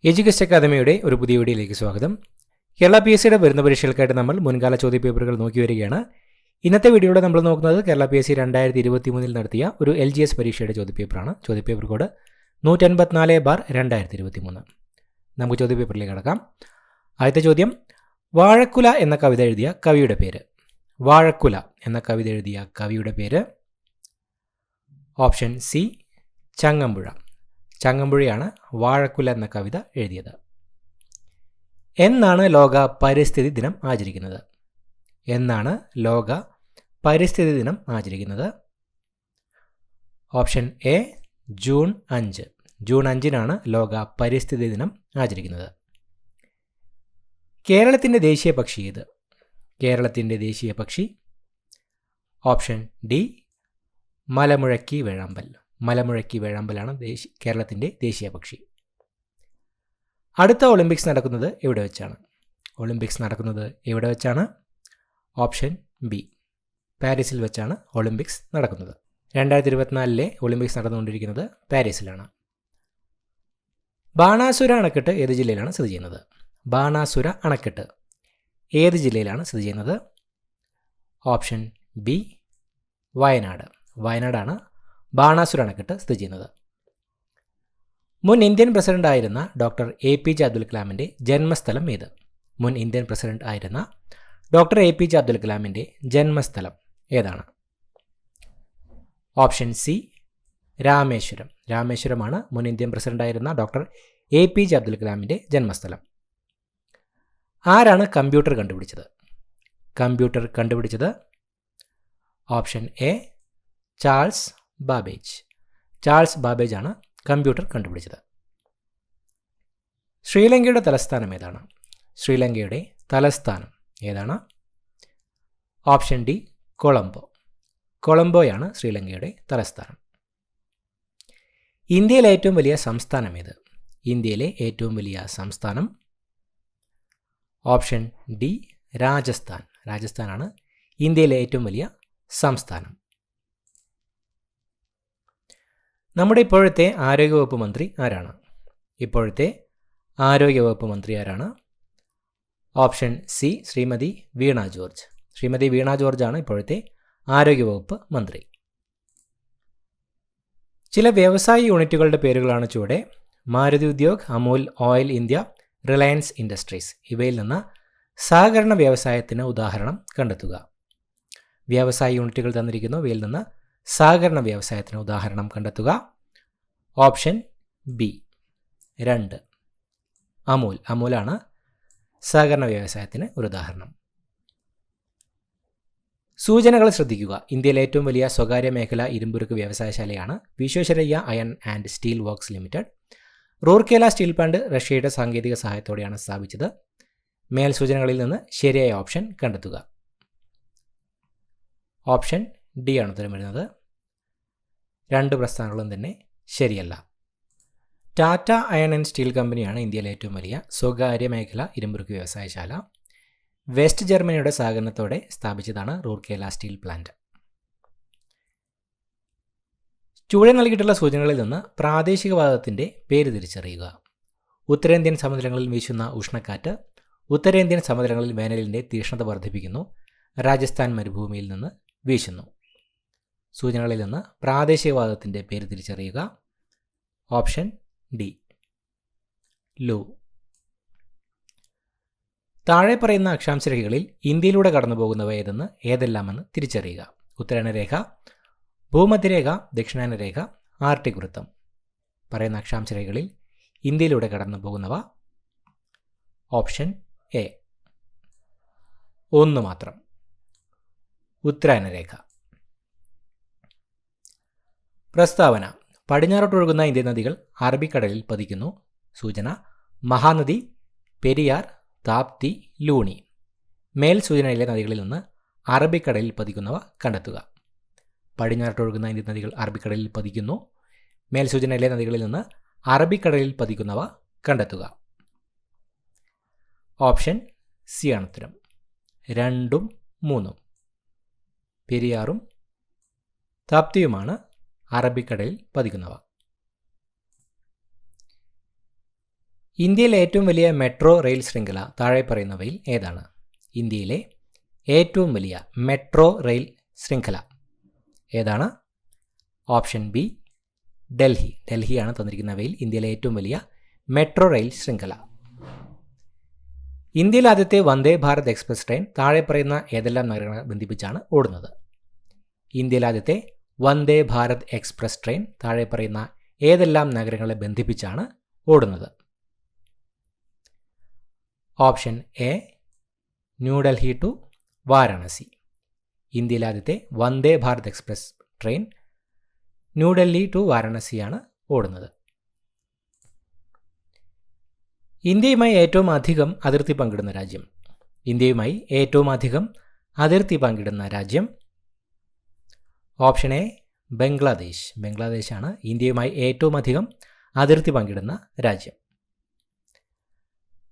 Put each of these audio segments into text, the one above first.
Education അക്കാദമിയുടെ ഒരു പുതിയ വീഡിയോയിലേക്ക് സ്വാഗതം. കേരള PSCയുടെ വരുന്ന പരീക്ഷകൾക്കായിട്ട് നമ്മൾ മുൻകാല ചോദ്യപേപ്പറുകൾ നോക്കി വരികയാണ്. ഇന്നത്തെ വീഡിയോയുടെ നമ്മൾ നോക്കുന്നത് കേരള PSC 2023 നടത്തിയ ഒരു LGS പരീക്ഷയുടെ ചോദ്യപേപ്പറാണ്. ചോദ്യപേപ്പർ കോഡ് 154/2023. നമുക്ക് ചോദ്യപേപ്പറിലേക്ക് കടക്കാം. ആദ്യത്തെ ചോദ്യം, വാഴക്കുല എന്ന കവിത എഴുതിയ കവിയുടെ പേര്. വാഴക്കുല എന്ന കവിത എഴുതിയ കവിയുടെ പേര്. Option C Changampuzha. ചങ്ങമ്പുഴയാണ് വാഴക്കുല എന്ന കവിത എഴുതിയത്. എന്നാണ് ലോക പരിസ്ഥിതി ദിനം ആചരിക്കുന്നത്? എന്നാണ് ലോക പരിസ്ഥിതി ദിനം ആചരിക്കുന്നത്? Option A June 5. ജൂൺ 5-നാണ് ലോക പരിസ്ഥിതി ദിനം ആചരിക്കുന്നത്. കേരളത്തിൻ്റെ ദേശീയ പക്ഷി ഏത്? കേരളത്തിൻ്റെ ദേശീയ പക്ഷി. ഓപ്ഷൻ ഡി മലമുഴക്കി വേഴാമ്പൽ. മലമുഴക്കി വേഴാമ്പലാണ് കേരളത്തിൻ്റെ ദേശീയ പക്ഷി. അടുത്ത ഒളിമ്പിക്സ് നടക്കുന്നത് എവിടെ വെച്ചാണ്? ഒളിമ്പിക്സ് നടക്കുന്നത് എവിടെ വെച്ചാണ്? ഓപ്ഷൻ ബി പാരീസിൽ വെച്ചാണ് ഒളിമ്പിക്സ് നടക്കുന്നത്. 2024 ഒളിമ്പിക്സ് നടന്നുകൊണ്ടിരിക്കുന്നത് പാരീസിലാണ്. ബാണാസുര അണക്കെട്ട് ഏത് ജില്ലയിലാണ് സ്ഥിതി ചെയ്യുന്നത്? ബാണാസുര അണക്കെട്ട് ഏത് ജില്ലയിലാണ് സ്ഥിതി ചെയ്യുന്നത്? Option B Wayanad. വയനാടാണ് ബാണാസുര അണക്കെട്ട് സ്ഥിതി ചെയ്യുന്നത്. മുൻ ഇന്ത്യൻ പ്രസിഡന്റ് ആയിരുന്ന ഡോക്ടർ APJ അബ്ദുൽ കലാമിൻ്റെ ജന്മസ്ഥലം ഏത്? മുൻ ഇന്ത്യൻ പ്രസിഡന്റ് ആയിരുന്ന ഡോക്ടർ APJ അബ്ദുൽ കലാമിൻ്റെ ജന്മസ്ഥലം ഏതാണ്? Option C Rameswaram. രാമേശ്വരമാണ് മുൻ ഇന്ത്യൻ പ്രസിഡന്റ് ആയിരുന്ന ഡോക്ടർ APJ അബ്ദുൽ കലാമിൻ്റെ ജന്മസ്ഥലം. ആരാണ് കമ്പ്യൂട്ടർ കണ്ടുപിടിച്ചത്? കമ്പ്യൂട്ടർ കണ്ടുപിടിച്ചത്. Option A Charles Babbage. Charles Babbage ആണ് കമ്പ്യൂട്ടർ കണ്ടുപിടിച്ചത്. ശ്രീലങ്കയുടെ തലസ്ഥാനം ഏതാണ്? ശ്രീലങ്കയുടെ തലസ്ഥാനം ഏതാണ്? Option D Colombo. കൊളംബോയാണ് ശ്രീലങ്കയുടെ തലസ്ഥാനം. ഇന്ത്യയിലെ ഏറ്റവും വലിയ സംസ്ഥാനം ഏത്? ഇന്ത്യയിലെ ഏറ്റവും വലിയ സംസ്ഥാനം. Option D Rajasthan. രാജസ്ഥാനാണ് ഇന്ത്യയിലെ ഏറ്റവും വലിയ സംസ്ഥാനം. നമ്മുടെ ഇപ്പോഴത്തെ ആരോഗ്യവകുപ്പ് മന്ത്രി ആരാണ്? ഇപ്പോഴത്തെ ആരോഗ്യവകുപ്പ് മന്ത്രി ആരാണ്? ഓപ്ഷൻ സി ശ്രീമതി വീണ ജോർജ്. ശ്രീമതി വീണ ജോർജാണ് ഇപ്പോഴത്തെ ആരോഗ്യവകുപ്പ് മന്ത്രി. ചില വ്യവസായ യൂണിറ്റുകളുടെ പേരുകളാണ് ചുവടെ. Maruti Udyog, Amul oil India, Reliance industries. ഇവയിൽ നിന്ന് സഹകരണ വ്യവസായത്തിന് ഉദാഹരണം കണ്ടെത്തുക. വ്യവസായ യൂണിറ്റുകൾ തന്നിരിക്കുന്നു. ഇവയിൽ നിന്ന് സഹകരണ വ്യവസായത്തിന് ഉദാഹരണം കണ്ടെത്തുക. Option B 2 Amul. അമൂലാണ് സഹകരണ വ്യവസായത്തിന് ഒരു ഉദാഹരണം. സൂചനകൾ ശ്രദ്ധിക്കുക. ഇന്ത്യയിലെ ഏറ്റവും വലിയ സ്വകാര്യ മേഖല ഇരുമ്പുരുക്ക് വ്യവസായശാലയാണ് Visvesvaraya iron and steel works limited. Rourkela steel plant റഷ്യയുടെ സാങ്കേതിക സഹായത്തോടെയാണ് സ്ഥാപിച്ചത്. മേൽ സൂചനകളിൽ നിന്ന് ശരിയായ ഓപ്ഷൻ കണ്ടെത്തുക. ഓപ്ഷൻ ഡി ആണ് ഉത്തരം വരുന്നത്. 2 പ്രസ്ഥാനങ്ങളും തന്നെ ശരിയല്ല. ടാറ്റ അയൺ ആൻഡ് സ്റ്റീൽ കമ്പനിയാണ് ഇന്ത്യയിലെ ഏറ്റവും വലിയ സ്വകാര്യ മേഖല ഇരുമ്പുരുക്ക് വ്യവസായശാല. വെസ്റ്റ് ജർമ്മനിയുടെ സഹകരണത്തോടെ സ്ഥാപിച്ചതാണ് റൂർക്കേല സ്റ്റീൽ പ്ലാന്റ്. ചുവടെ നൽകിയിട്ടുള്ള സൂചനകളിൽ നിന്ന് പ്രാദേശികവാദത്തിൻ്റെ പേര് തിരിച്ചറിയുക. ഉത്തരേന്ത്യൻ സമതലങ്ങളിൽ വീശുന്ന ഉഷ്ണക്കാറ്റ് ഉത്തരേന്ത്യൻ സമതലങ്ങളിൽ വേനലിൻ്റെ തീക്ഷ്ണത വർദ്ധിപ്പിക്കുന്നു. രാജസ്ഥാൻ മരുഭൂമിയിൽ നിന്ന് വീശുന്നു. സൂചനകളിൽ നിന്ന് പ്രാദേശികവാദത്തിൻ്റെ പേര് തിരിച്ചറിയുക. ഓപ്ഷൻ ഡി ലൂ. താഴെ പറയുന്ന അക്ഷാംശരേഖകളിൽ ഇന്ത്യയിലൂടെ കടന്നുപോകുന്നവ ഏതെല്ലാമെന്ന് തിരിച്ചറിയുക. ഉത്തരായനരേഖ, ഭൂമധ്യരേഖ, ദക്ഷിണായനരേഖ, ആർട്ടിക് വൃത്തം. പറയുന്ന അക്ഷാംശരേഖകളിൽ ഇന്ത്യയിലൂടെ കടന്നു പോകുന്നവ. ഓപ്ഷൻ എ 1 മാത്രം, ഉത്തരായനരേഖ. പ്രസ്താവന: പടിഞ്ഞാറോട്ടൊഴുകുന്ന ഇന്ത്യൻ നദികൾ അറബിക്കടലിൽ പതിക്കുന്നു. സൂചന: മഹാനദി, പെരിയാർ, താപ്തി, ലൂണി. മേൽ സൂചനയിലെ നദികളിൽ നിന്ന് അറബിക്കടലിൽ പതിക്കുന്നവ കണ്ടെത്തുക. പടിഞ്ഞാറോട്ടൊഴുകുന്ന ഇന്ത്യൻ നദികൾ അറബിക്കടലിൽ പതിക്കുന്നു. മേൽ സൂചനയിലെ നദികളിൽ നിന്ന് അറബിക്കടലിൽ പതിക്കുന്നവ കണ്ടെത്തുക. ഓപ്ഷൻ സി ആണ് ഉത്തരം. 2ഉം 3ഉം. പെരിയാറും താപ്തിയുമാണ് അറബിക്കടലിൽ പതിക്കുന്നവ. ഇന്ത്യയിലെ ഏറ്റവും വലിയ മെട്രോ റെയിൽ ശൃംഖല താഴെ പറയുന്നവയിൽ ഏതാണ്? ഇന്ത്യയിലെ ഏറ്റവും വലിയ മെട്രോ റെയിൽ ശൃംഖല ഏതാണ്? Option B Delhi. ഡൽഹിയാണ് തന്നിരിക്കുന്നവയിൽ ഇന്ത്യയിലെ ഏറ്റവും വലിയ മെട്രോ റെയിൽ ശൃംഖല. ഇന്ത്യയിലെ ആദ്യത്തെ വന്ദേ ഭാരത് എക്സ്പ്രസ് ട്രെയിൻ താഴെ പറയുന്ന ഏതെല്ലാം നഗരങ്ങളെ ബന്ധിപ്പിച്ചാണ് ഓടുന്നത്? ഇന്ത്യയിലെ ആദ്യത്തെ വന്ദേ ഭാരത് എക്സ്പ്രസ് ട്രെയിൻ താഴെ പറയുന്ന ഏതെല്ലാം നഗരങ്ങളെ ബന്ധിപ്പിച്ചാണ് ഓടുന്നത്? Option A New Delhi to Varanasi. ഇന്ത്യയിലെ ആദ്യത്തെ Vande Bharat express train New Delhi to വാരാണസിയാണ് ഓടുന്നത്. ഇന്ത്യയുമായി ഏറ്റവും അധികം അതിർത്തി പങ്കിടുന്ന രാജ്യം? ഇന്ത്യയുമായി ഏറ്റവും അധികം അതിർത്തി പങ്കിടുന്ന രാജ്യം? Option A Bangladesh. ബംഗ്ലാദേശാണ് ഇന്ത്യയുമായി ഏറ്റവും അധികം അതിർത്തി പങ്കിടുന്ന രാജ്യം.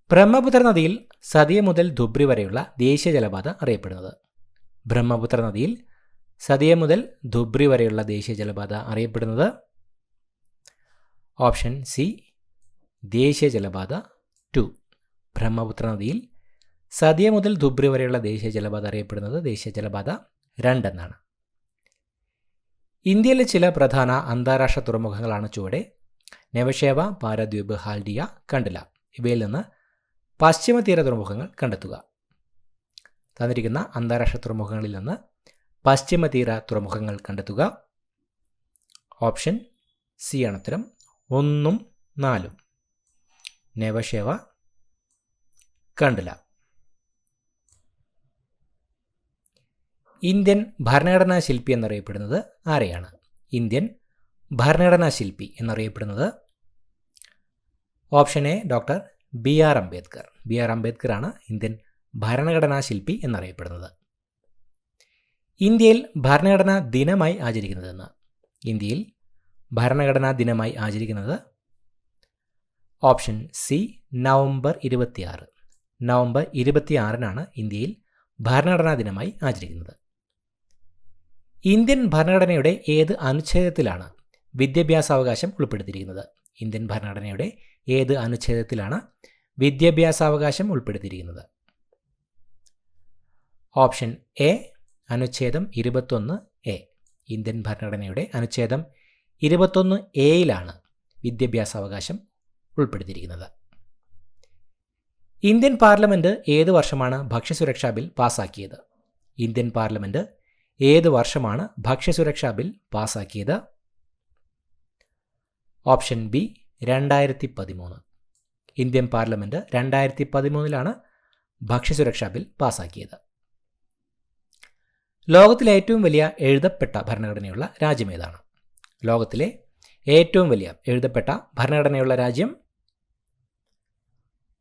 ബ്രഹ്മപുത്ര നദിയിൽ സതിയ മുതൽ ധുബ്രി വരെയുള്ള ദേശീയ ജലപാത അറിയപ്പെടുന്നത്? ബ്രഹ്മപുത്ര നദിയിൽ സതിയ മുതൽ ധുബ്രി വരെയുള്ള ദേശീയ ജലപാത അറിയപ്പെടുന്നത്? ഓപ്ഷൻ സി ദേശീയ ജലപാത 2. ബ്രഹ്മപുത്ര നദിയിൽ സതിയ മുതൽ ധുബ്രി വരെയുള്ള ദേശീയ ജലപാത അറിയപ്പെടുന്നത് ദേശീയ ജലപാത 2 എന്നാണ്. ഇന്ത്യയിലെ ചില പ്രധാന അന്താരാഷ്ട്ര തുറമുഖങ്ങളാണ് ചുവടെ: നെവഷേവ, പാരദ്വീപ്, ഹാൽഡിയ, കണ്ടില. ഇവയിൽ നിന്ന് പശ്ചിമ തീര തുറമുഖങ്ങൾ കണ്ടെത്തുക. തന്നിരിക്കുന്ന അന്താരാഷ്ട്ര തുറമുഖങ്ങളിൽ നിന്ന് പശ്ചിമ തീര തുറമുഖങ്ങൾ കണ്ടെത്തുക. ഓപ്ഷൻ സി ആണ് ഉത്തരം. 1ഉം 4ഉം. നെവഷേവ, കണ്ടില. ഇന്ത്യൻ ഭരണഘടനാ ശില്പി എന്നറിയപ്പെടുന്നത് ആരെയാണ്? ഇന്ത്യൻ ഭരണഘടനാ ശില്പി എന്നറിയപ്പെടുന്നത്? Option A doctor B R Ambedkar. B R Ambedkar ആണ് ഇന്ത്യൻ ഭരണഘടനാ ശില്പി എന്നറിയപ്പെടുന്നത്. ഇന്ത്യയിൽ ഭരണഘടനാ ദിനമായി ആചരിക്കുന്നതെന്ന്? ഇന്ത്യയിൽ ഭരണഘടനാ ദിനമായി ആചരിക്കുന്നത്? Option C November 26. നവംബർ 26-നാണ് ഇന്ത്യയിൽ ഭരണഘടനാ ദിനമായി ആചരിക്കുന്നത്. ഇന്ത്യൻ ഭരണഘടനയുടെ ഏത് അനുച്ഛേദത്തിലാണ് വിദ്യാഭ്യാസാവകാശം ഉൾപ്പെടുത്തിയിരിക്കുന്നത്? ഇന്ത്യൻ ഭരണഘടനയുടെ ഏത് അനുച്ഛേദത്തിലാണ് വിദ്യാഭ്യാസാവകാശം ഉൾപ്പെടുത്തിയിരിക്കുന്നത്? ഓപ്ഷൻ എ അനുച്ഛേദം 21A. ഇന്ത്യൻ ഭരണഘടനയുടെ അനുച്ഛേദം 21A-യിലാണ് വിദ്യാഭ്യാസാവകാശം ഉൾപ്പെടുത്തിയിരിക്കുന്നത്. ഇന്ത്യൻ പാർലമെന്റ് ഏത് വർഷമാണ് ഭക്ഷ്യസുരക്ഷാ ബിൽ പാസാക്കിയത്? ഇന്ത്യൻ പാർലമെന്റ് ഏത് വർഷമാണ് ഭക്ഷ്യസുരക്ഷാ ബിൽ പാസാക്കിയത്? Option B 2013. ഇന്ത്യൻ പാർലമെന്റ് 2013-ലാണ് ഭക്ഷ്യസുരക്ഷാ ബിൽ പാസാക്കിയത്. ലോകത്തിലെ ഏറ്റവും വലിയ എഴുതപ്പെട്ട ഭരണഘടനയുള്ള രാജ്യം ഏതാണ്? ലോകത്തിലെ ഏറ്റവും വലിയ എഴുതപ്പെട്ട ഭരണഘടനയുള്ള രാജ്യം?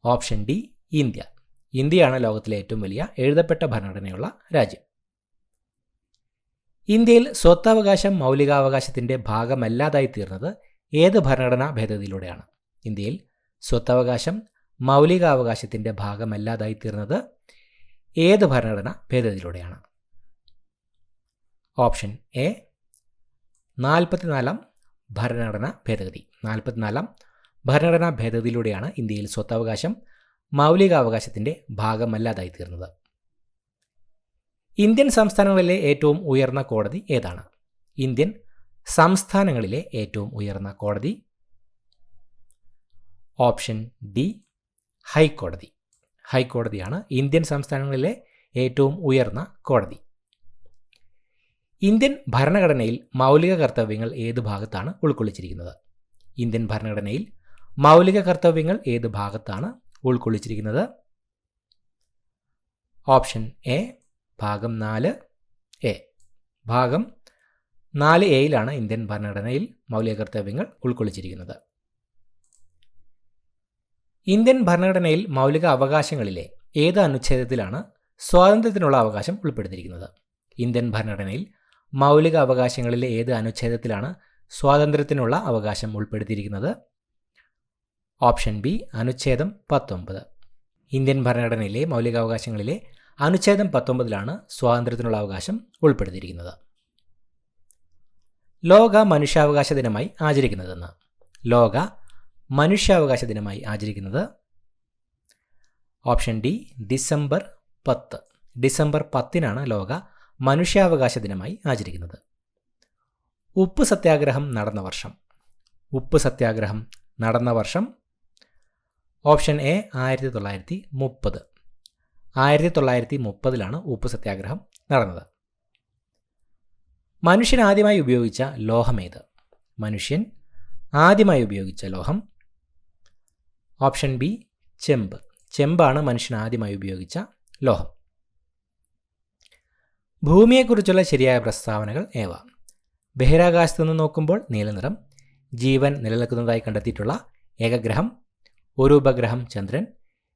Option D India. ഇന്ത്യയാണ് ലോകത്തിലെ ഏറ്റവും വലിയ എഴുതപ്പെട്ട ഭരണഘടനയുള്ള രാജ്യം. ഇന്ത്യയിൽ സ്വത്തവകാശം മൗലികാവകാശത്തിൻ്റെ ഭാഗമല്ലാതായി തീർന്നത് ഏത് ഭരണഘടനാ ഭേദഗതിയിലൂടെയാണ്? ഇന്ത്യയിൽ സ്വത്തവകാശം മൗലികാവകാശത്തിൻ്റെ ഭാഗമല്ലാതായി തീർന്നത് ഏത് ഭരണഘടനാ ഭേദഗതിയിലൂടെയാണ്? ഓപ്ഷൻ എ 44-ാം ഭരണഘടനാ ഭേദഗതി. 44-ാം ഭരണഘടനാ ഭേദഗതിയിലൂടെയാണ് ഇന്ത്യയിൽ സ്വത്തവകാശം മൗലികാവകാശത്തിൻ്റെ ഭാഗമല്ലാതായി തീർന്നത്. ഇന്ത്യൻ സംസ്ഥാനങ്ങളിലെ ഏറ്റവും ഉയർന്ന കോടതി ഏതാണ്? ഇന്ത്യൻ സംസ്ഥാനങ്ങളിലെ ഏറ്റവും ഉയർന്ന കോടതി? ഓപ്ഷൻ ഡി ഹൈക്കോടതി. ഹൈക്കോടതിയാണ് ഇന്ത്യൻ സംസ്ഥാനങ്ങളിലെ ഏറ്റവും ഉയർന്ന കോടതി. ഇന്ത്യൻ ഭരണഘടനയിൽ മൗലിക കർത്തവ്യങ്ങൾ ഏത് ഭാഗത്താണ് ഉൾക്കൊള്ളിച്ചിരിക്കുന്നത്? ഇന്ത്യൻ ഭരണഘടനയിൽ മൗലിക കർത്തവ്യങ്ങൾ ഏത് ഭാഗത്താണ് ഉൾക്കൊള്ളിച്ചിരിക്കുന്നത്? ഓപ്ഷൻ എ ഭാഗം 4A. ഭാഗം 4A-യിലാണ് ഇന്ത്യൻ ഭരണഘടനയിൽ മൗലിക കർത്തവ്യങ്ങൾ ഉൾക്കൊള്ളിച്ചിരിക്കുന്നത്. ഇന്ത്യൻ ഭരണഘടനയിൽ മൗലിക അവകാശങ്ങളിലെ ഏത് അനുച്ഛേദത്തിലാണ് സ്വാതന്ത്ര്യത്തിനുള്ള അവകാശം ഉൾപ്പെടുത്തിയിരിക്കുന്നത്? ഇന്ത്യൻ ഭരണഘടനയിൽ മൗലിക അവകാശങ്ങളിലെ ഏത് അനുച്ഛേദത്തിലാണ് സ്വാതന്ത്ര്യത്തിനുള്ള അവകാശം ഉൾപ്പെടുത്തിയിരിക്കുന്നത്? ഓപ്ഷൻ ബി അനുച്ഛേദം 19. ഇന്ത്യൻ ഭരണഘടനയിലെ മൗലികാവകാശങ്ങളിലെ അനുച്ഛേദം 19-ലാണ് സ്വാതന്ത്ര്യത്തിനുള്ള അവകാശം ഉൾപ്പെടുത്തിയിരിക്കുന്നത്. ലോക മനുഷ്യാവകാശ ദിനമായി ആചരിക്കുന്നതെന്ന്? ലോക മനുഷ്യാവകാശ ദിനമായി ആചരിക്കുന്നത്? Option D December 10. ഡിസംബർ 10 ലോക മനുഷ്യാവകാശ ദിനമായി ആചരിക്കുന്നത്. ഉപ്പ് സത്യാഗ്രഹം നടന്ന വർഷം? ഉപ്പ് സത്യാഗ്രഹം നടന്ന വർഷം? Option A 1930. 1930 ഉപ്പ് സത്യാഗ്രഹം നടന്നത്. മനുഷ്യൻ ആദ്യമായി ഉപയോഗിച്ച ലോഹമേത്? മനുഷ്യൻ ആദ്യമായി ഉപയോഗിച്ച ലോഹം? ഓപ്ഷൻ ബി ചെമ്പ്. ചെമ്പാണ് മനുഷ്യൻ ആദ്യമായി ഉപയോഗിച്ച ലോഹം. ഭൂമിയെക്കുറിച്ചുള്ള ശരിയായ പ്രസ്താവനകൾ ഏവ? ബഹിരാകാശത്തു നിന്ന് നോക്കുമ്പോൾ നീലനിറം, ജീവൻ നിലനിൽക്കുന്നതായി കണ്ടെത്തിയിട്ടുള്ള ഏകഗ്രഹം, ഒരു ഉപഗ്രഹം ചന്ദ്രൻ,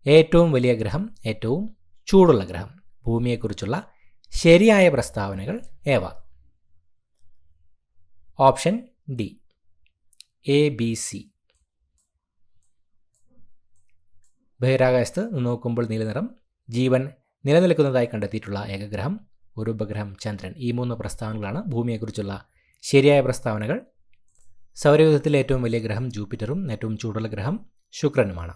ഏറ്റവും വലിയ ഗ്രഹം, ഏറ്റവും ചൂടുള്ള ഗ്രഹം. ഭൂമിയെക്കുറിച്ചുള്ള ശരിയായ പ്രസ്താവനകൾ ഏവ? Option D A B C. ബഹിരാകാശത്ത് നിന്ന് നോക്കുമ്പോൾ നീലനിറം, ജീവൻ നിലനിൽക്കുന്നതായി കണ്ടെത്തിയിട്ടുള്ള ഏകഗ്രഹം, ഒരു ഉപഗ്രഹം ചന്ദ്രൻ. ഈ 3 പ്രസ്താവനകളാണ് ഭൂമിയെക്കുറിച്ചുള്ള ശരിയായ പ്രസ്താവനകൾ. സൗരയൂഥത്തിലെ ഏറ്റവും വലിയ ഗ്രഹം ജൂപ്പിറ്ററും ഏറ്റവും ചൂടുള്ള ഗ്രഹം ശുക്രനുമാണ്.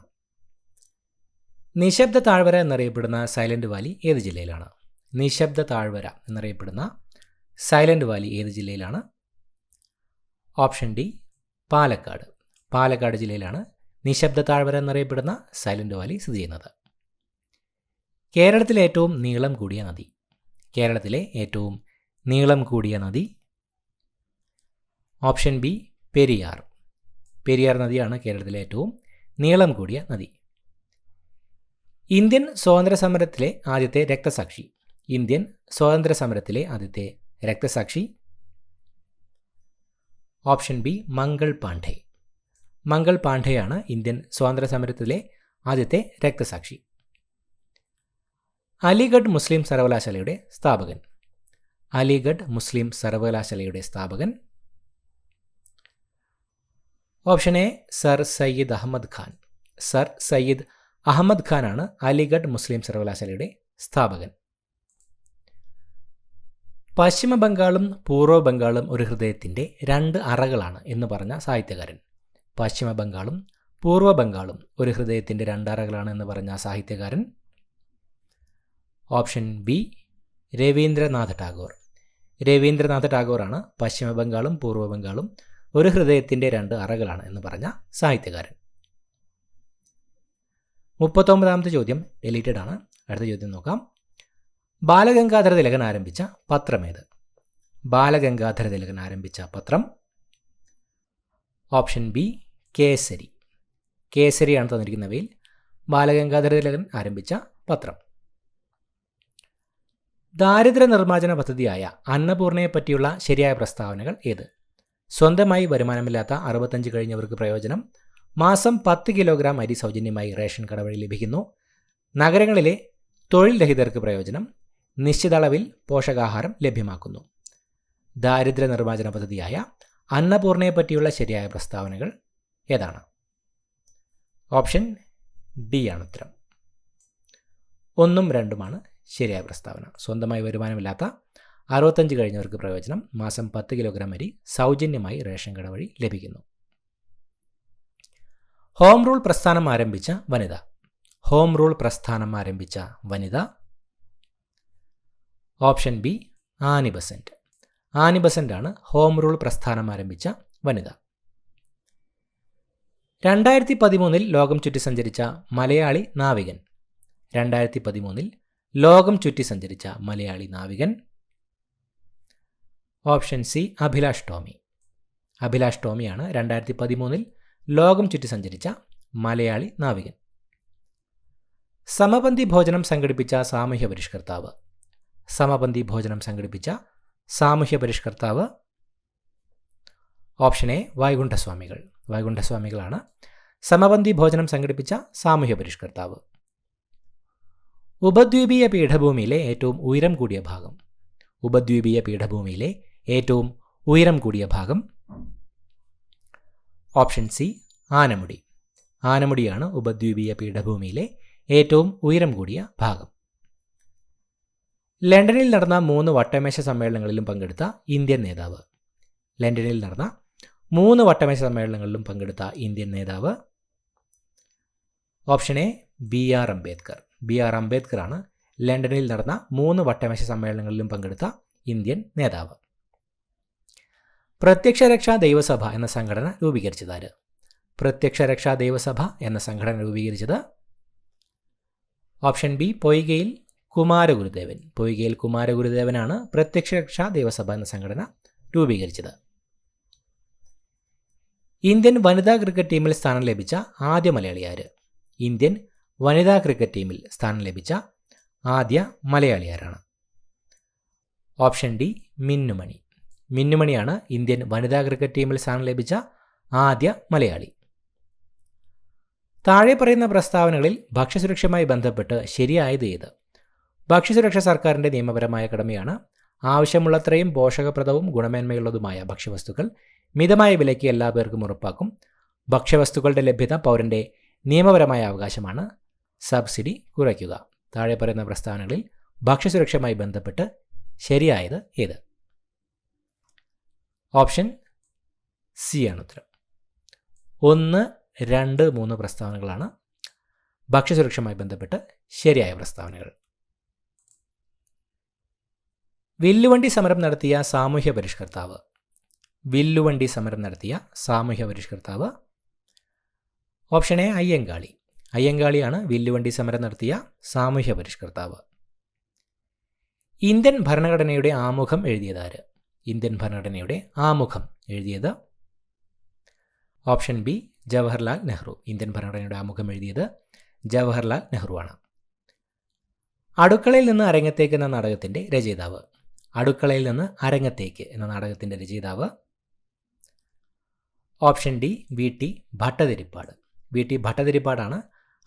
നിശബ്ദ താഴ്വര എന്നറിയപ്പെടുന്ന സൈലന്റ് വാലി ഏത് ജില്ലയിലാണ്? നിശബ്ദ താഴ്വര എന്നറിയപ്പെടുന്ന സൈലന്റ് വാലി ഏത് ജില്ലയിലാണ്? Option D Palakkad. പാലക്കാട് ജില്ലയിലാണ് നിശബ്ദ താഴ്വര എന്നറിയപ്പെടുന്ന സൈലന്റ് വാലി സ്ഥിതി ചെയ്യുന്നത്. കേരളത്തിലെ ഏറ്റവും നീളം കൂടിയ നദി? കേരളത്തിലെ ഏറ്റവും നീളം കൂടിയ നദി? Option B Periyar. പെരിയാർ നദിയാണ് കേരളത്തിലെ ഏറ്റവും നീളം കൂടിയ നദി. ഇന്ത്യൻ സ്വാതന്ത്ര്യ സമരത്തിലെ ആദ്യത്തെ രക്തസാക്ഷി? ഇന്ത്യൻ സ്വാതന്ത്ര്യ സമരത്തിലെ ആദ്യത്തെ രക്തസാക്ഷി? Option B Mangal Pandey. മംഗൾ പാണ്ഡെയാണ് ഇന്ത്യൻ സ്വാതന്ത്ര്യ സമരത്തിലെ ആദ്യത്തെ രക്തസാക്ഷി. അലിഗഡ് മുസ്ലിം സർവകലാശാലയുടെ സ്ഥാപകൻ? അലിഗഡ് മുസ്ലിം സർവകലാശാലയുടെ സ്ഥാപകൻ? Option A sir Syed Ahmad Khan. Sir Syed Ahmad ഖാനാണ് അലിഗഡ് മുസ്ലിം സർവകലാശാലയുടെ സ്ഥാപകൻ. പശ്ചിമ ബംഗാളും പൂർവ്വ ബംഗാളും ഒരു ഹൃദയത്തിൻ്റെ 2 അറകളാണ് എന്ന് പറഞ്ഞ സാഹിത്യകാരൻ? പശ്ചിമ ബംഗാളും പൂർവ്വ ബംഗാളും ഒരു ഹൃദയത്തിൻ്റെ 2 അറകളാണ് എന്ന് പറഞ്ഞ സാഹിത്യകാരൻ? Option B Rabindranath Tagore. രവീന്ദ്രനാഥ ടാഗോറാണ് പശ്ചിമ ബംഗാളും പൂർവ്വ ബംഗാളും ഒരു ഹൃദയത്തിൻ്റെ 2 അറകളാണ് എന്ന് പറഞ്ഞ സാഹിത്യകാരൻ. 39ാമത്തെ ചോദ്യം ഡിലീറ്റഡ് ആണ്. അടുത്ത ചോദ്യം നോക്കാം. ബാലഗംഗാധര തിലകൻ ആരംഭിച്ച പത്രമേത്? ബാലഗംഗാധര തിലകൻ ആരംഭിച്ച പത്രം? Option B Kesari. കേസരിയാണ് തന്നിരിക്കുന്നവയിൽ ബാലഗംഗാധര തിലകൻ ആരംഭിച്ച പത്രം. ദാരിദ്ര്യ നിർമ്മാർജ്ജന പദ്ധതിയായ അന്നപൂർണയെ പറ്റിയുള്ള ശരിയായ പ്രസ്താവനകൾ ഏത്? സ്വന്തമായി വരുമാനമില്ലാത്ത 65 കഴിഞ്ഞവർക്ക് പ്രയോജനം. മാസം 10 കിലോഗ്രാം അരി സൗജന്യമായി റേഷൻ കട വഴി ലഭിക്കുന്നു. നഗരങ്ങളിലെ തൊഴിൽ രഹിതർക്ക് പ്രയോജനം. നിശ്ചിത അളവിൽ പോഷകാഹാരം ലഭ്യമാക്കുന്നു. ദാരിദ്ര്യ നിർമ്മാർജ്ജന പദ്ധതിയായ അന്നപൂർണയെ പറ്റിയുള്ള ശരിയായ പ്രസ്താവനകൾ ഏതാണ്? ഓപ്ഷൻ ഡി ആണ് ഉത്തരം. 1ഉം 2ഉമാണ് ശരിയായ പ്രസ്താവന. സ്വന്തമായി വരുമാനമില്ലാത്ത 65 കഴിഞ്ഞവർക്ക് പ്രയോജനം. മാസം 10 കിലോഗ്രാം അരി സൗജന്യമായി റേഷൻ കട വഴി ലഭിക്കുന്നു. ഹോം റൂൾ പ്രസ്ഥാനം ആരംഭിച്ച വനിത? ഹോം റൂൾ പ്രസ്ഥാനം ആരംഭിച്ച വനിത? Option B Annie Besant. Annie ബസന്റാണ് ഹോം റൂൾ പ്രസ്ഥാനം ആരംഭിച്ച വനിത. 2013 ലോകം ചുറ്റി സഞ്ചരിച്ച മലയാളി നാവികൻ? 2013 ലോകം ചുറ്റി സഞ്ചരിച്ച മലയാളി നാവികൻ? Option C Abhilash Tomy. അഭിലാഷ് ടോമിയാണ് 2013 ലോകം ചുറ്റി സഞ്ചരിച്ച മലയാളി നാവികൻ. സമപന്തി ഭോജനം സംഘടിപ്പിച്ച സാമൂഹ്യ പരിഷ്കർത്താവ്? സമപന്തി ഭോജനം സംഘടിപ്പിച്ച സാമൂഹ്യ പരിഷ്കർത്താവ്? Option A വൈകുണ്ഠസ്വാമികൾ. വൈകുണ്ഠസ്വാമികളാണ് സമപന്തി ഭോജനം സംഘടിപ്പിച്ച സാമൂഹ്യ പരിഷ്കർത്താവ്. ഉപദ്വീപീയ പീഠഭൂമിയിലെ ഏറ്റവും ഉയരം കൂടിയ ഭാഗം? ഉപദ്വീപീയ പീഠഭൂമിയിലെ ഏറ്റവും ഉയരം കൂടിയ ഭാഗം? Option C Anamudi. ആനമുടിയാണ് ഉപദ്വീപീയ പീഠഭൂമിയിലെ ഏറ്റവും ഉയരം കൂടിയ ഭാഗം. ലണ്ടനിൽ നടന്ന 3 വട്ടമേശ സമ്മേളനങ്ങളിലും പങ്കെടുത്ത ഇന്ത്യൻ നേതാവ്? ലണ്ടനിൽ നടന്ന 3 വട്ടമേശ സമ്മേളനങ്ങളിലും പങ്കെടുത്ത ഇന്ത്യൻ നേതാവ്? Option A BR Ambedkar. BR അംബേദ്കറാണ് ലണ്ടനിൽ നടന്ന 3 വട്ടമേശ സമ്മേളനങ്ങളിലും പങ്കെടുത്ത ഇന്ത്യൻ നേതാവ്. പ്രത്യക്ഷ രക്ഷാ ദൈവസഭ എന്ന സംഘടന രൂപീകരിച്ചതാര്? പ്രത്യക്ഷ രക്ഷാ ദൈവസഭ എന്ന സംഘടന രൂപീകരിച്ചത്? ഓപ്ഷൻ ബി പൊയ്കയിൽ കുമാരഗുരുദേവൻ. പൊയ്കയിൽ കുമാരഗുരുദേവനാണ് പ്രത്യക്ഷ രക്ഷാ ദൈവസഭ എന്ന സംഘടന രൂപീകരിച്ചത്. ഇന്ത്യൻ വനിതാ ക്രിക്കറ്റ് ടീമിൽ സ്ഥാനം ലഭിച്ച ആദ്യ മലയാളി ആര്? ഇന്ത്യൻ വനിതാ ക്രിക്കറ്റ് ടീമിൽ സ്ഥാനം ലഭിച്ച ആദ്യ മലയാളി ആരാണ്? Option D Minnu Mani. മിന്നുമണിയാണ് ഇന്ത്യൻ വനിതാ ക്രിക്കറ്റ് ടീമിൽ സ്ഥാനം ലഭിച്ച ആദ്യ മലയാളി. താഴെ പറയുന്ന പ്രസ്താവനകളിൽ ഭക്ഷ്യസുരക്ഷയുമായി ബന്ധപ്പെട്ട് ശരിയായത് ഏത്? ഭക്ഷ്യസുരക്ഷ സർക്കാരിൻ്റെ നിയമപരമായ കടമയാണ്. ആവശ്യമുള്ളത്രയും പോഷകപ്രദവും ഗുണമേന്മയുള്ളതുമായ ഭക്ഷ്യവസ്തുക്കൾ മിതമായ വിലയ്ക്ക് എല്ലാ പേർക്കും ഉറപ്പാക്കും. ഭക്ഷ്യവസ്തുക്കളുടെ ലഭ്യത പൗരൻ്റെ നിയമപരമായ അവകാശമാണ്. സബ്സിഡി കുറയ്ക്കുക. താഴെ പറയുന്ന പ്രസ്താവനകളിൽ ഭക്ഷ്യസുരക്ഷയുമായി ബന്ധപ്പെട്ട് ശരിയായത് ഏത്? ഓപ്ഷൻ സി ആണ് ഉത്തരം. 1, 2, 3 പ്രസ്താവനകളാണ് ഭക്ഷ്യസുരക്ഷയുമായി ബന്ധപ്പെട്ട് ശരിയായ പ്രസ്താവനകൾ. വില്ലുവണ്ടി സമരം നടത്തിയ സാമൂഹ്യ പരിഷ്കർത്താവ്? വില്ലുവണ്ടി സമരം നടത്തിയ സാമൂഹ്യ പരിഷ്കർത്താവ്? Option A Ayyankali. അയ്യങ്കാളിയാണ് വില്ലുവണ്ടി സമരം നടത്തിയ സാമൂഹ്യ പരിഷ്കർത്താവ്. ഇന്ത്യൻ ഭരണഘടനയുടെ ആമുഖം എഴുതിയതാര്? ഇന്ത്യൻ ഭരണഘടനയുടെ ആമുഖം എഴുതിയത്? Option B Jawaharlal Nehru. Indian ഭരണഘടനയുടെ ആമുഖം എഴുതിയത് ജവഹർലാൽ നെഹ്റുവാണ്. അടുക്കളയിൽ നിന്ന് അരങ്ങത്തേക്ക് എന്ന നാടകത്തിൻ്റെ രചയിതാവ്? അടുക്കളയിൽ നിന്ന് അരങ്ങത്തേക്ക് എന്ന നാടകത്തിൻ്റെ രചയിതാവ്? Option D VT Bhattathiripad. VT ഭട്ടതിരിപ്പാടാണ്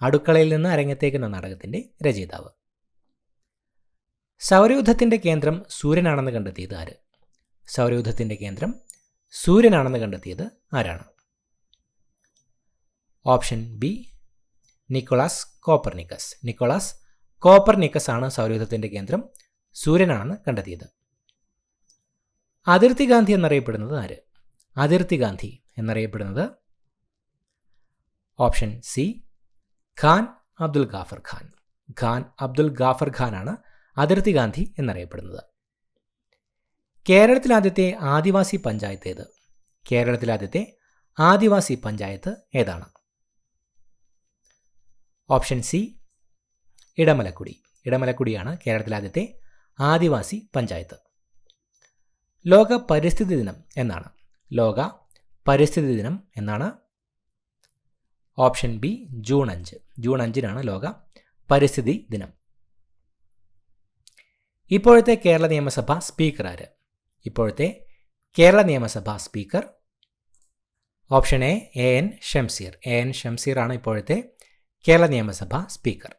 അടുക്കളയിൽ നിന്ന് അരങ്ങത്തേക്ക് എന്ന നാടകത്തിൻ്റെ രചയിതാവ്. സൗരയൂഥത്തിൻ്റെ കേന്ദ്രം സൂര്യനാണെന്ന് കണ്ടെത്തിയത് ആര്? സൗരയൂഥത്തിൻ്റെ കേന്ദ്രം സൂര്യനാണെന്ന് കണ്ടെത്തിയത് ആരാണ്? Option B Nicolaus Copernicus. Nicolaus Copernicus ആണ് സൗരയൂഥത്തിൻ്റെ കേന്ദ്രം സൂര്യനാണെന്ന് കണ്ടെത്തിയത്. അതിർത്തി ഗാന്ധി എന്നറിയപ്പെടുന്നത് ആര്? അതിർത്തി ഗാന്ധി എന്നറിയപ്പെടുന്നത്? Option C Khan Abdul Ghaffar Khan. ഖാൻ അബ്ദുൽ ഗാഫർ ഖാനാണ് അതിർത്തി ഗാന്ധി എന്നറിയപ്പെടുന്നത്. കേരളത്തിലാദ്യത്തെ ആദിവാസി പഞ്ചായത്ത് ഏത്? കേരളത്തിലാദ്യത്തെ ആദിവാസി പഞ്ചായത്ത് ഏതാണ്? Option C Edamalakkudy. ഇടമലക്കുടിയാണ് കേരളത്തിലാദ്യത്തെ ആദിവാസി പഞ്ചായത്ത്. ലോക പരിസ്ഥിതി ദിനം എന്നാണ്? ലോക പരിസ്ഥിതി ദിനം എന്നാണ്? Option B June 5. ജൂൺ 5-നാണ് ലോക പരിസ്ഥിതി ദിനം. ഇപ്പോഴത്തെ കേരള നിയമസഭ സ്പീക്കർ ആര്? ഇപ്പോഴത്തെ കേരള നിയമസഭ speaker? Option A AN Shamseer. AN ഷംസീറാണ് ഇപ്പോഴത്തെ കേരള നിയമസഭ സ്പീക്കർ.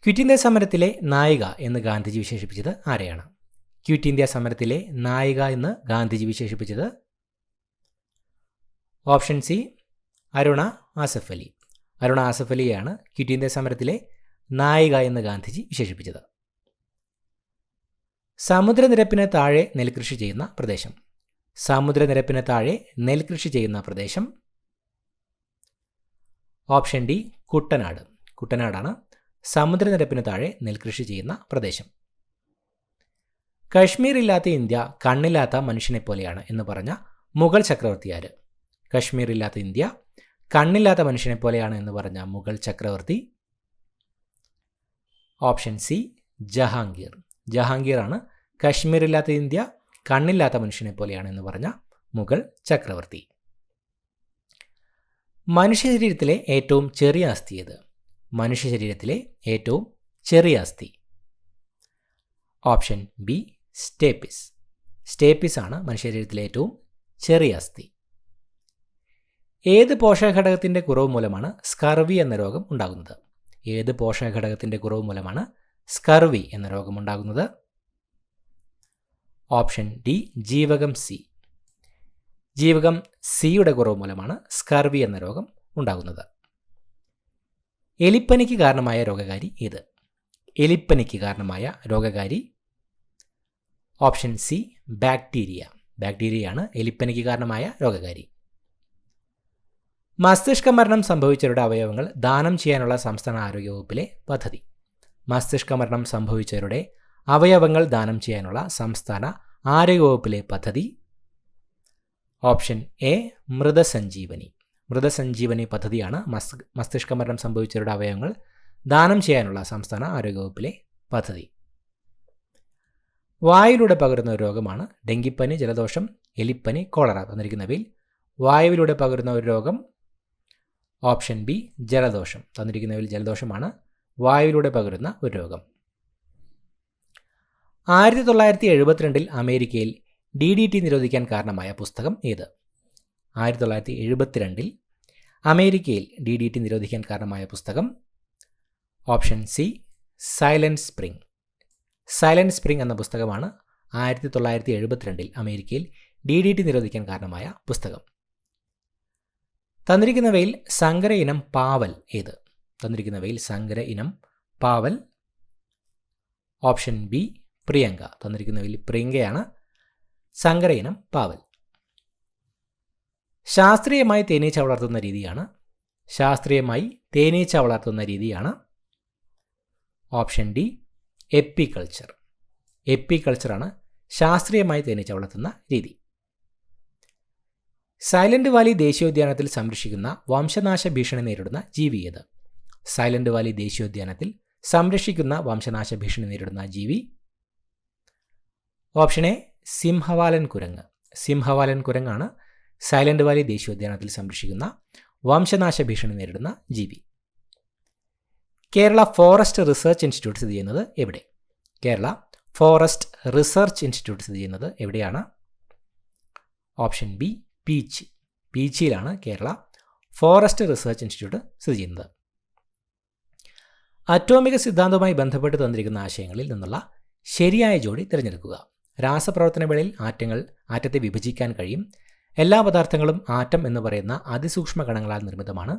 ക്വിറ്റ് ഇന്ത്യ സമരത്തിലെ നായിക എന്ന് ഗാന്ധിജി വിശേഷിപ്പിച്ചത് ആരെയാണ്? ക്വിറ്റ് ഇന്ത്യ സമരത്തിലെ നായിക എന്ന് ഗാന്ധിജി വിശേഷിപ്പിച്ചത്? Option C Aruna Asaf Ali. അരുണ ആസഫ് അലിയെയാണ് ക്വിറ്റ് ഇന്ത്യ സമരത്തിലെ നായിക എന്ന് ഗാന്ധിജി വിശേഷിപ്പിച്ചത്. സമുദ്രനിരപ്പിന് താഴെ നെൽകൃഷി ചെയ്യുന്ന പ്രദേശം? സമുദ്രനിരപ്പിന് താഴെ നെൽകൃഷി ചെയ്യുന്ന പ്രദേശം? Option D Kuttanad. കുട്ടനാടാണ് സമുദ്രനിരപ്പിന് താഴെ നെൽകൃഷി ചെയ്യുന്ന പ്രദേശം. കശ്മീർ ഇല്ലാത്ത ഇന്ത്യ കണ്ണില്ലാത്ത മനുഷ്യനെ പോലെയാണ് എന്ന് പറഞ്ഞ മുഗൾ ചക്രവർത്തി ആര്? കശ്മീർ ഇല്ലാത്ത ഇന്ത്യ കണ്ണില്ലാത്ത മനുഷ്യനെ പോലെയാണ് എന്ന് പറഞ്ഞ മുഗൾ ചക്രവർത്തി? Option C Jahangir. ജഹാംഗീറാണ് കശ്മീർ ഇല്ലാത്ത ഇന്ത്യ കണ്ണില്ലാത്ത മനുഷ്യനെ പോലെയാണ് എന്ന് പറഞ്ഞ മുഗൾ ചക്രവർത്തി. മനുഷ്യ ശരീരത്തിലെ ഏറ്റവും ചെറിയ അസ്ഥി ഏത്? മനുഷ്യ ശരീരത്തിലെ ഏറ്റവും ചെറിയ അസ്ഥി? Option B stapes. സ്റ്റേപ്പിസ് ആണ് മനുഷ്യ ശരീരത്തിലെ ഏറ്റവും ചെറിയ അസ്ഥി. ഏത് പോഷകഘടകത്തിൻ്റെ കുറവ് മൂലമാണ് സ്കർവി എന്ന രോഗം ഉണ്ടാകുന്നത്? ഏത് പോഷകഘടകത്തിൻ്റെ കുറവ് മൂലമാണ് സ്കർവി എന്ന രോഗം ഉണ്ടാകുന്നത്? ഓപ്ഷൻ ഡി ജീവകം സി. ജീവകം സിയുടെ കുറവ് മൂലമാണ് സ്കർവി എന്ന രോഗം ഉണ്ടാകുന്നത്. എലിപ്പനിക്ക് കാരണമായ രോഗകാരി ഏത്? എലിപ്പനിക്ക് കാരണമായ രോഗകാരി? Option C bacteria. ബാക്ടീരിയയാണ് എലിപ്പനിക്ക് കാരണമായ രോഗകാരി. മസ്തിഷ്ക മരണം സംഭവിച്ചവരുടെ അവയവങ്ങൾ ദാനം ചെയ്യാനുള്ള സംസ്ഥാന ആരോഗ്യവകുപ്പിലെ പദ്ധതി. മസ്തിഷ്ക മരണം സംഭവിച്ചവരുടെ അവയവങ്ങൾ ദാനം ചെയ്യാനുള്ള സംസ്ഥാന ആരോഗ്യവകുപ്പിലെ പദ്ധതി. ഓപ്ഷൻ എ മൃതസഞ്ജീവനി. മൃതസഞ്ജീവനി പദ്ധതിയാണ് മസ്തിഷ്ക മരണം സംഭവിച്ചവരുടെ അവയവങ്ങൾ ദാനം ചെയ്യാനുള്ള സംസ്ഥാന ആരോഗ്യവകുപ്പിലെ പദ്ധതി. വായുവിലൂടെ പകരുന്ന ഒരു രോഗമാണ് ഡെങ്കിപ്പനി, ജലദോഷം, എലിപ്പനി, കോളറ. തന്നിരിക്കുന്നവയിൽ വായുവിലൂടെ പകരുന്ന ഒരു രോഗം ഓപ്ഷൻ ബി ജലദോഷം. തന്നിരിക്കുന്നവയിൽ ജലദോഷമാണ് വായുവിലൂടെ പകരുന്ന ഒരു രോഗം. 1972 അമേരിക്കയിൽ DDT നിരോധിക്കാൻ കാരണമായ പുസ്തകം ഏത്? 1972 അമേരിക്കയിൽ DDT നിരോധിക്കാൻ കാരണമായ പുസ്തകം option C silent spring. Silent spring എന്ന പുസ്തകമാണ് 1972 അമേരിക്കയിൽ DDT നിരോധിക്കാൻ കാരണമായ പുസ്തകം. തന്നിരിക്കുന്നവയിൽ സങ്കര ഇനം പാവൽ ഏത്? തന്നിരിക്കുന്നവയിൽ സങ്കര ഇനം പാവൽ ഓപ്ഷൻ ബി പ്രിയങ്ക. തന്നിരിക്കുന്നവയിൽ പ്രിയങ്കയാണ് സങ്കര ഇനം പാവൽ. ശാസ്ത്രീയമായി തേനീച്ച വളർത്തുന്ന രീതിയാണ് ഓപ്ഷൻ ഡി എപ്പിക്കൾച്ചർ. എപ്പിക്കൾച്ചറാണ് ശാസ്ത്രീയമായി തേനീച്ച വളർത്തുന്ന രീതി. സൈലന്റ് വാലി ദേശീയോദ്യാനത്തിൽ സംരക്ഷിക്കുന്ന വംശനാശ ഭീഷണി നേരിടുന്ന ജീവി ഏത്? സൈലന്റ് വാലി ദേശീയോദ്യാനത്തിൽ സംരക്ഷിക്കുന്ന വംശനാശ ഭീഷണി നേരിടുന്ന ജീവി ഓപ്ഷൻ എ സിംഹവാലൻ കുരങ്ങ്. സിംഹവാലൻ കുരങ്ങാണ് സൈലന്റ് വാലി ദേശീയോദ്യാനത്തിൽ സംരക്ഷിക്കുന്ന വംശനാശ ഭീഷണി നേരിടുന്ന ജീവി. കേരള ഫോറസ്റ്റ് റിസർച്ച് ഇൻസ്റ്റിറ്റ്യൂട്ട് സ്ഥിതി ചെയ്യുന്നത് എവിടെ? കേരള ഫോറസ്റ്റ് റിസർച്ച് ഇൻസ്റ്റിറ്റ്യൂട്ട് സ്ഥിതി ചെയ്യുന്നത് എവിടെയാണ്? Option B Peechi. പീച്ചിയിലാണ് കേരള ഫോറസ്റ്റ് റിസർച്ച് ഇൻസ്റ്റിറ്റ്യൂട്ട് സ്ഥിതി ചെയ്യുന്നത്. അറ്റോമിക സിദ്ധാന്തവുമായി ബന്ധപ്പെട്ട് തന്നിരിക്കുന്ന ആശയങ്ങളിൽ നിന്നുള്ള ശരിയായ ജോഡി തിരഞ്ഞെടുക്കുക. രാസപ്രവർത്തന വേളയിൽ ആറ്റത്തെ വിഭജിക്കാൻ കഴിയും. എല്ലാ പദാർത്ഥങ്ങളും ആറ്റം എന്ന് പറയുന്ന അതിസൂക്ഷ്മ കണങ്ങളാൽ നിർമ്മിതമാണ്.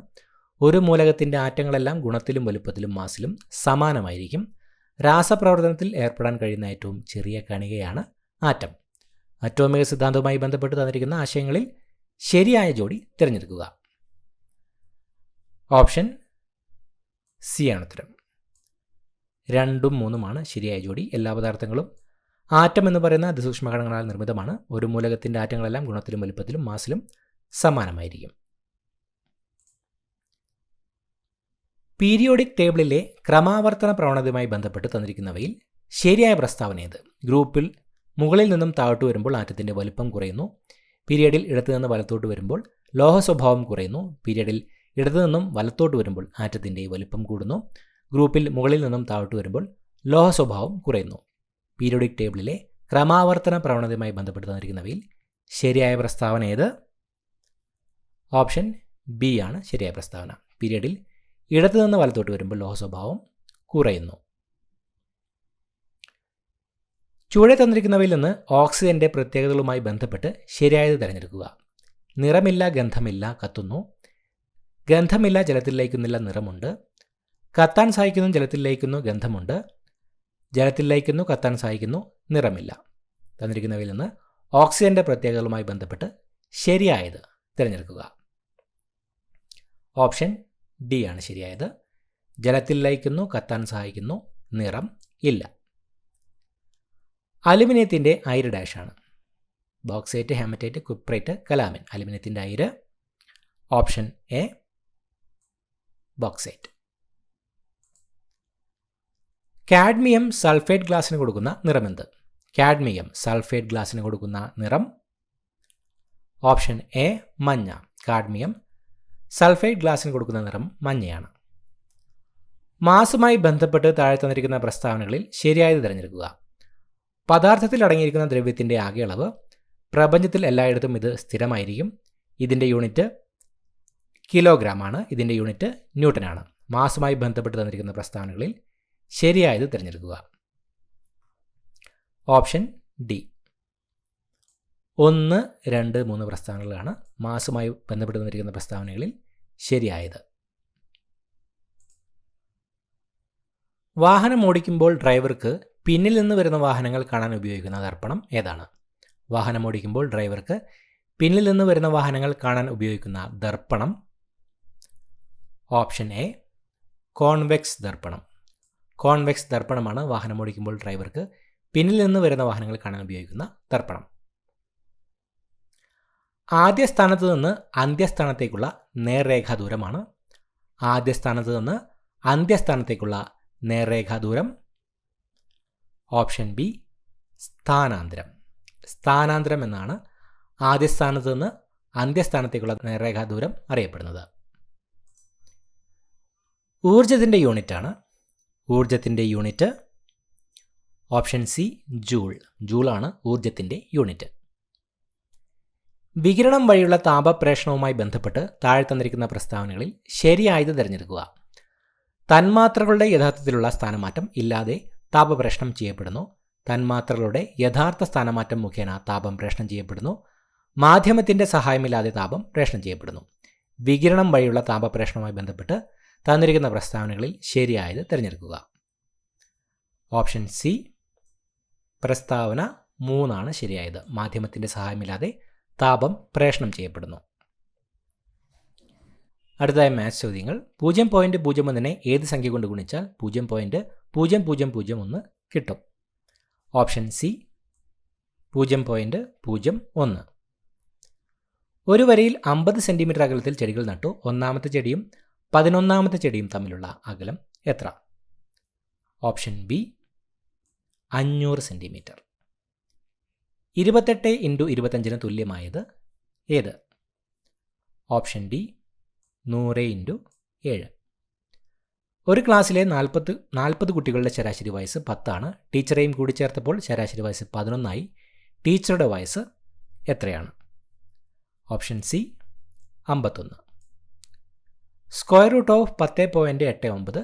ഒരു മൂലകത്തിൻ്റെ ആറ്റങ്ങളെല്ലാം ഗുണത്തിലും വലുപ്പത്തിലും മാസിലും സമാനമായിരിക്കും. രാസപ്രവർത്തനത്തിൽ ഏർപ്പെടാൻ കഴിയുന്ന ഏറ്റവും ചെറിയ കണികയാണ് ആറ്റം. അറ്റോമിക സിദ്ധാന്തവുമായി ബന്ധപ്പെട്ട് തന്നിരിക്കുന്ന ആശയങ്ങളിൽ ശരിയായ ജോഡി തിരഞ്ഞെടുക്കുക. ഓപ്ഷൻ സി ആണ് ഉത്തരം. 2ഉം 3ഉമാണ് ശരിയായ ജോഡി. എല്ലാ പദാർത്ഥങ്ങളും ആറ്റം എന്ന് പറയുന്ന അതിസൂക്ഷ്മ ഘടകങ്ങളാൽ നിർമ്മിതമാണ്. ഒരു മൂലകത്തിൻ്റെ ആറ്റങ്ങളെല്ലാം ഗുണത്തിലും വലുപ്പത്തിലും മാസിലും സമാനമായിരിക്കും. പീരിയോഡിക് ടേബിളിലെ ക്രമാവർത്തന പ്രവണതയുമായി ബന്ധപ്പെട്ട് തന്നിരിക്കുന്നവയിൽ ശരിയായ പ്രസ്താവന ഏത്? ഗ്രൂപ്പിൽ മുകളിൽ നിന്നും താഴോട്ട് വരുമ്പോൾ ആറ്റത്തിൻ്റെ വലുപ്പം കുറയുന്നു. പീരിയഡിൽ ഇടത്തു നിന്ന് വലത്തോട്ട് വരുമ്പോൾ ലോഹ സ്വഭാവം കുറയുന്നു. പീരിയഡിൽ ഇടത്തു നിന്നും വലത്തോട്ട് വരുമ്പോൾ ആറ്റത്തിൻ്റെ വലുപ്പം കൂടുന്നു. ഗ്രൂപ്പിൽ മുകളിൽ നിന്നും താഴോട്ട് വരുമ്പോൾ ലോഹ സ്വഭാവം കുറയുന്നു. പീരിയോഡിക് ടേബിളിലെ ക്രമാവർത്തന പ്രവണതയുമായി ബന്ധപ്പെട്ട് തന്നിരിക്കുന്നവയിൽ ശരിയായ പ്രസ്താവന ഏത്? ഓപ്ഷൻ ബി ആണ് ശരിയായ പ്രസ്താവന. പീരിയഡിൽ ഇടത്തു നിന്ന് വലത്തോട്ട് വരുമ്പോൾ ലോഹ സ്വഭാവം കുറയുന്നു. ചുവടെ തന്നിരിക്കുന്നവയിൽ നിന്ന് ഓക്സിജന്റെ പ്രത്യേകതകളുമായി ബന്ധപ്പെട്ട് ശരിയായത് തിരഞ്ഞെടുക്കുക. നിറമില്ല, ഗന്ധമില്ല, കത്തുന്നു. ഗന്ധമില്ല, ജലത്തിൽ ലയിക്കുന്നില്ല, നിറമുണ്ട്. കത്താൻ സഹായിക്കുന്നു, ജലത്തിൽ ലയിക്കുന്നു, ഗന്ധമുണ്ട്. ജലത്തിൽ ലയിക്കുന്നു, കത്താൻ സഹായിക്കുന്നു, നിറമില്ല. തന്നിരിക്കുന്നവയിൽ നിന്ന് ഓക്സിജന്റെ പ്രത്യേകതകളുമായി ബന്ധപ്പെട്ട് ശരിയായത് തിരഞ്ഞെടുക്കുക. ഓപ്ഷൻ ഡി ആണ് ശരിയായത്. ജലത്തിൽ ലയിക്കുന്നു, കത്താൻ സഹായിക്കുന്നു, നിറം ഇല്ല. അലുമിനിയത്തിൻ്റെ അയിര് ഡാഷാണ്. Bauxite, haematite, cuprite, calamine. അലുമിനിയത്തിൻ്റെ അയിര് option A bauxite. Cadmium sulphate ഗ്ലാസിന് കൊടുക്കുന്ന നിറമെന്ത്? കാഡ്മിയം സൾഫേറ്റ് ഗ്ലാസിന് കൊടുക്കുന്ന നിറം ഓപ്ഷൻ എ മഞ്ഞ. കാഡ്മിയം സൾഫേറ്റ് ഗ്ലാസിന് കൊടുക്കുന്ന നിറം മഞ്ഞയാണ്. മാസുമായി ബന്ധപ്പെട്ട് താഴെ തന്നിരിക്കുന്ന പ്രസ്താവനകളിൽ ശരിയായത് തിരഞ്ഞെടുക്കുക. പദാർത്ഥത്തിൽ അടങ്ങിയിരിക്കുന്ന ദ്രവ്യത്തിൻ്റെ ആകെ അളവ്. പ്രപഞ്ചത്തിൽ എല്ലായിടത്തും ഇത് സ്ഥിരമായിരിക്കും. ഇതിൻ്റെ യൂണിറ്റ് കിലോഗ്രാമാണ്. ഇതിൻ്റെ യൂണിറ്റ് ന്യൂട്ടനാണ്. മാസുമായി ബന്ധപ്പെട്ട് തന്നിരിക്കുന്ന പ്രസ്താവനകളിൽ ശരിയായത് തിരഞ്ഞെടുക്കുക. Option D. 1, 2, 3 പ്രസ്താവനകളാണ് മാസുമായി ബന്ധപ്പെട്ട് തന്നിരിക്കുന്ന പ്രസ്താവനകളിൽ ശരിയായത്. വാഹനം ഓടിക്കുമ്പോൾ ഡ്രൈവർക്ക് പിന്നിൽ നിന്ന് വരുന്ന വാഹനങ്ങൾ കാണാൻ ഉപയോഗിക്കുന്ന ദർപ്പണം ഏതാണ്? വാഹനമോടിക്കുമ്പോൾ ഡ്രൈവർക്ക് പിന്നിൽ നിന്ന് വരുന്ന വാഹനങ്ങൾ കാണാൻ ഉപയോഗിക്കുന്ന ദർപ്പണം? ഓപ്ഷൻ എ കോൺവെക്സ് ദർപ്പണം. കോൺവെക്സ് ദർപ്പണമാണ് വാഹനമോടിക്കുമ്പോൾ ഡ്രൈവർക്ക് പിന്നിൽ നിന്ന് വരുന്ന വാഹനങ്ങൾ കാണാൻ ഉപയോഗിക്കുന്ന ദർപ്പണം. ആദ്യ സ്ഥാനത്ത് നിന്ന് അന്ത്യസ്ഥാനത്തേക്കുള്ള നേർരേഖാ ദൂരമാണ്. ആദ്യ സ്ഥാനത്ത് നിന്ന് അന്ത്യസ്ഥാനത്തേക്കുള്ള നേർരേഖാ ദൂരം? Option B സ്ഥാനാന്തരം. സ്ഥാനാന്തരം എന്നാണ് ആദ്യ സ്ഥാനത്ത് നിന്ന് അന്ത്യസ്ഥാനത്തേക്കുള്ള നേർരേഖാ ദൂരം അറിയപ്പെടുന്നത്. ഊർജത്തിൻ്റെ യൂണിറ്റാണ്. ഊർജത്തിൻ്റെ യൂണിറ്റ്? Option C joule. ജൂളാണ് ഊർജത്തിൻ്റെ യൂണിറ്റ്. വികിരണം വഴിയുള്ള താപപ്രേഷണവുമായി ബന്ധപ്പെട്ട് താഴെ തന്നിരിക്കുന്ന പ്രസ്താവനകളിൽ ശരിയായത് തിരഞ്ഞെടുക്കുക. തന്മാത്രകളുടെ യഥാർത്ഥത്തിലുള്ള സ്ഥാനമാറ്റം ഇല്ലാതെ താപപ്രേഷണം ചെയ്യപ്പെടുന്നു. തന്മാത്രകളുടെ യഥാർത്ഥ സ്ഥാനമാറ്റം മുഖേന താപം പ്രേഷണം ചെയ്യപ്പെടുന്നു. മാധ്യമത്തിൻ്റെ സഹായമില്ലാതെ താപം പ്രേഷണം ചെയ്യപ്പെടുന്നു. വികിരണം വഴിയുള്ള താപപ്രേഷണവുമായി ബന്ധപ്പെട്ട് തന്നിരിക്കുന്ന പ്രസ്താവനകളിൽ ശരിയായത് തിരഞ്ഞെടുക്കുക. ഓപ്ഷൻ സി പ്രസ്താവന 3 ശരിയായത്. മാധ്യമത്തിൻ്റെ സഹായമില്ലാതെ താപം പ്രേഷണം ചെയ്യപ്പെടുന്നു. അടുത്തതായ മാത്സ് ചോദ്യങ്ങൾ. 0.01 ഏത് സംഖ്യ കൊണ്ട് ഗുണിച്ചാൽ 0.0001 കിട്ടും? Option C 0.01. ഒരു വരിയിൽ 50 സെൻറ്റിമീറ്റർ അകലത്തിൽ ചെടികൾ നട്ടു. ഒന്നാമത്തെ ചെടിയും 11ാമത്തെ ചെടിയും തമ്മിലുള്ള അകലം എത്ര? Option B 500 centimetre. 28 × 25 തുല്യമായത് ഏത്? Option D 100 × 7. ഒരു ക്ലാസ്സിലെ 40 കുട്ടികളുടെ ശരാശരി വയസ്സ് 10 ആണ്. ടീച്ചറെയും കൂടി ചേർത്തപ്പോൾ ശരാശരി വയസ്സ് 11 ടീച്ചറുടെ വയസ്സ് എത്രയാണ്? Option C 51. Square root of 10.89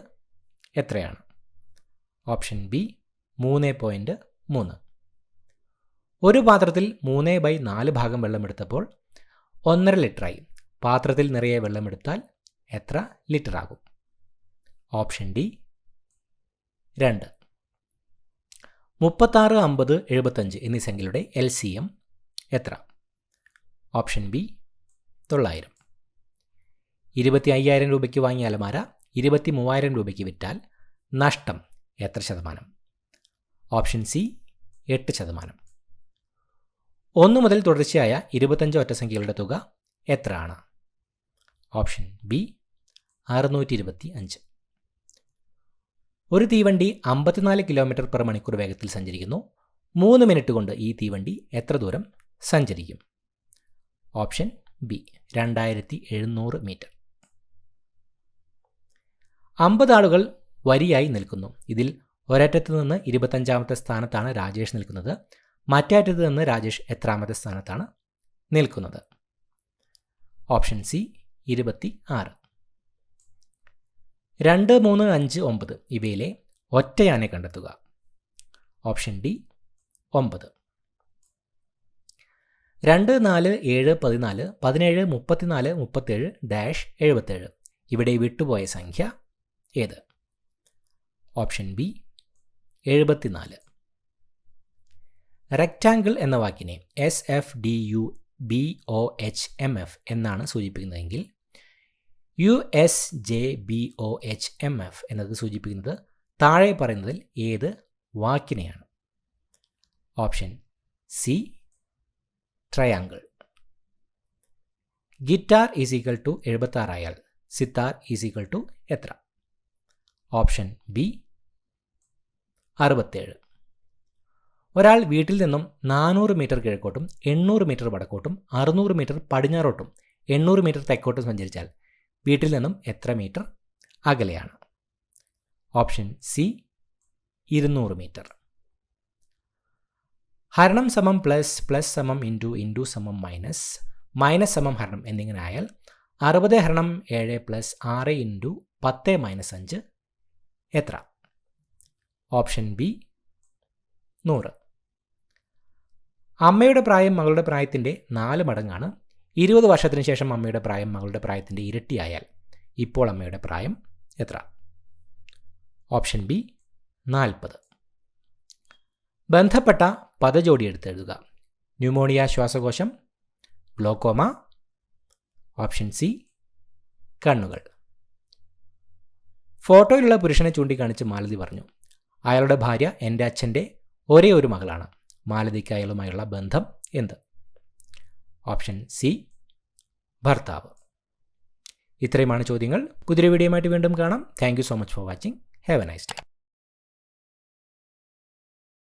എത്രയാണ്? Option B 3.3. ഒരു പാത്രത്തിൽ 3/4 ഭാഗം വെള്ളമെടുത്തപ്പോൾ 1.5 ലിറ്ററായി. പാത്രത്തിൽ നിറയെ വെള്ളമെടുത്താൽ എത്ര ലിറ്റർ ആകും? Option D 2. 36, 50, 75 എന്നീ സംഖ്യകളുടെ LCM എത്ര? Option B 900. 25,000 രൂപയ്ക്ക് വാങ്ങിയ അലമാര 23,000 രൂപയ്ക്ക് വിറ്റാൽ നഷ്ടം എത്ര ശതമാനം? Option C 8%. 1 മുതൽ തുടർച്ചയായ 25 ഒറ്റസംഖ്യകളുടെ തുക എത്രയാണ്? Option B 625. ഒരു തീവണ്ടി 54 km/മണിക്കൂർ വേഗത്തിൽ സഞ്ചരിക്കുന്നു. 3 മിനിറ്റ് കൊണ്ട് ഈ തീവണ്ടി എത്ര ദൂരം സഞ്ചരിക്കും? Option B 2700 metre. 50 ആളുകൾ വരിയായി നിൽക്കുന്നു. ഇതിൽ ഒരറ്റത്ത് നിന്ന് 25ാമത്തെ സ്ഥാനത്താണ് രാജേഷ് നിൽക്കുന്നത്. മറ്റേ അറ്റത്ത് നിന്ന് രാജേഷ് എത്രാമത്തെ സ്ഥാനത്താണ് നിൽക്കുന്നത്? Option C 26. 2, 3, 5, 9 ഇവയിലെ ഒറ്റയാനെ കണ്ടെത്തുക. Option D 9. 2, 4, 7, 14, 17, 34, 37, -77 ഇവിടെ വിട്ടുപോയ സംഖ്യ ഏത്? Option B 74. റെക്റ്റാങ്കിൾ എന്ന വാക്കിനെ SFDUBOHMF എന്നാണ് സൂചിപ്പിക്കുന്നതെങ്കിൽ USJBOHMF എന്നത് സൂചിപ്പിക്കുന്നത് താഴെ പറയുന്നതിൽ ഏത് വാക്കിനെയാണ്? Option C triangle. ഗിറ്റാർ = 76 ആയാൽ സിത്താർ = എത്ര? Option B 67. ഒരാൾ വീട്ടിൽ നിന്നും 400 മീറ്റർ കിഴക്കോട്ടും 800 മീറ്റർ വടക്കോട്ടും 600 മീറ്റർ പടിഞ്ഞാറോട്ടും 800 മീറ്റർ തെക്കോട്ടും സഞ്ചരിച്ചാൽ വീട്ടിൽ നിന്നും എത്ര മീറ്റർ അകലെയാണ്? Option C 200 metre. ഹരണം സമം പ്ലസ്, പ്ലസ് സമം ഇൻറ്റു, ഇൻറ്റു സമം മൈനസ്, മൈനസ് സമം ഹരണം എന്നിങ്ങനെ ആയാൽ 60 ഹരണം 7 പ്ലസ് 6 ഇൻറ്റു 10 മൈനസ് 5 എത്ര? Option B 100. അമ്മയുടെ പ്രായം മകളുടെ പ്രായത്തിൻ്റെ 4 മടങ്ങാണ്. 20 വർഷത്തിന് ശേഷം അമ്മയുടെ പ്രായം മകളുടെ പ്രായത്തിൻ്റെ ഇരട്ടിയായാൽ ഇപ്പോൾ അമ്മയുടെ പ്രായം എത്ര? Option B 40. ബന്ധപ്പെട്ട പദജോടി എടുത്തെഴുതുക. ന്യൂമോണിയ ശ്വാസകോശം, ഗ്ലോക്കോമ. ഓപ്ഷൻ സി കണ്ണുകൾ. ഫോട്ടോയിലുള്ള പുരുഷനെ ചൂണ്ടിക്കാണിച്ച് മാലതി പറഞ്ഞു, അയാളുടെ ഭാര്യ എൻ്റെ അച്ഛൻ്റെ ഒരേ ഒരു മകളാണ്. മാലതിക്ക് അയാളുമായുള്ള ബന്ധം എന്ത്? ഓപ്ഷൻ സി ഭർത്താവ്. ഇത്രയുമാണ് ചോദ്യങ്ങൾ. പുതിയൊരു വീഡിയോയുമായിട്ട് വീണ്ടും കാണാം. Thank you so much for watching. Have A nice day.